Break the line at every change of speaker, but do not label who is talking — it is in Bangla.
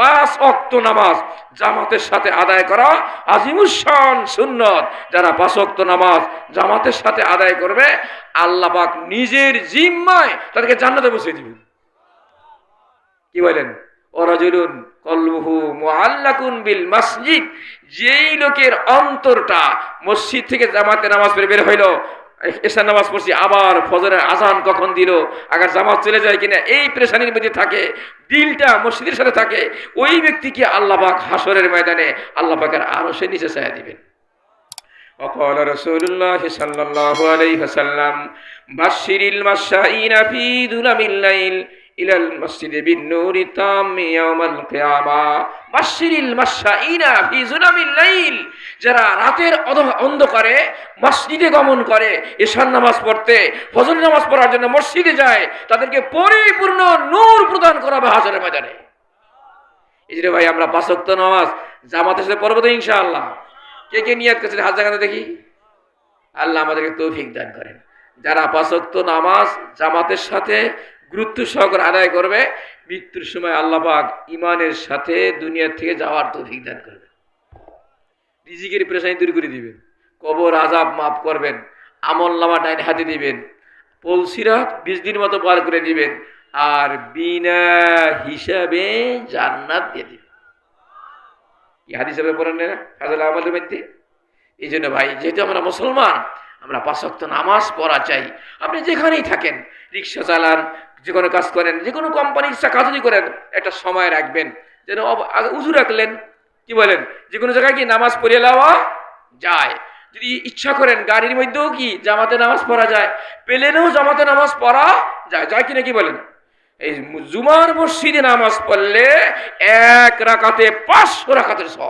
5 ওয়াক্ত নামাজ জামাতের সাথে আদায় করা আজিমুশান সুন্নত। যারা 5 ওয়াক্ত নামাজ জামাতের সাথে আদায় করবে, আল্লাহ পাক নিজের জিম্মায় তাদেরকে জান্নাতে পৌঁছে দিবেন। কি বলেন? ওয়ারাজুলুন কলবুহু মুআল্লাকুন বিল মসজিদ, যেই লোকের অন্তরটা মসজিদ থেকে জামাতে নামাজ পড়ে বের হইল, এশার নামাজ পড়ছি, আবার ফজরের আজান কখন দিল, আবার জামাত চলে যায় কিনা, এই পেরেশানির মধ্যে থাকে, দিলটা মসজিদের সাথে থাকে, ওই ব্যক্তিকে আল্লাহ পাক হাসরের ময়দানে আল্লাহ পাকের আরশের নিচে ছায়া দিবেন। وقال رسول الله صلى الله عليه وسلم بشر المشائين في ظلم الليل إلى المسجد بالنور التام يوم القيامة بشر المشائين في ظلم الليل, যারা রাতের অন্ধকারে মসজিদে গমন করে এশার নামাজ পড়তে, ফজর নামাজ পড়ার জন্য মসজিদে যায়, তাদেরকে পরিপূর্ণ নূর প্রদান করা হবে হাসরের ময়দানে। এই যে ভাই, আমরা 5 ওয়াক্ত নামাজ জামাতের সাথে পড়ব তো ইনশাআল্লাহ। কে কে নিয়াত করেছেন হাত জাগাতে দেখি। আল্লাহ আমাদেরকে তৌফিক দান করেন। যারা 5 ওয়াক্ত নামাজ জামাতের সাথে গুরুত্ব সহকারে আদায় করবে, মৃত্যুর সময় আল্লাহ পাক ঈমানের সাথে দুনিয়া থেকে যাওয়ার তৌফিক দান করবেন, রিজিকের পেরেশানি দূর করে দিবেন, কবর আযাব মাফ করবেন, আমলনামা ডাইন হাতে দিবেন, পলসিরাত 20 দিন মতো পার করে দিবেন, আর বিনা হিসাবে জান্নাত দিয়ে দিবেন। হাদিস হিসেবে পড়েন না ফাজল আমাদের মধ্যে। এই জন্য ভাই, যেহেতু আমরা মুসলমান, আমরা 5 ওয়াক্ত নামাজ পড়া চাই। আপনি যেখানেই থাকেন, রিক্সা চালান, যে কোনো কাজ করেন, যে কোনো কোম্পানির কাজই করেন, একটা সময় রাখবেন, যেন উযু রাখলেন। কি বলেন? যে কোনো জায়গায় কি নামাজ পড়ে নেওয়া যায়। যদি ইচ্ছা করেন গাড়ির মধ্যেও কি জামাতে নামাজ পড়া যায়, প্লেনেও জামাতে নামাজ পড়া যায়, যায় কিনা? কি বলেন? এই জুমার মসজিদে নামাজ পড়লে 1 রাকাতে 500 রাকাতের সওয়াব।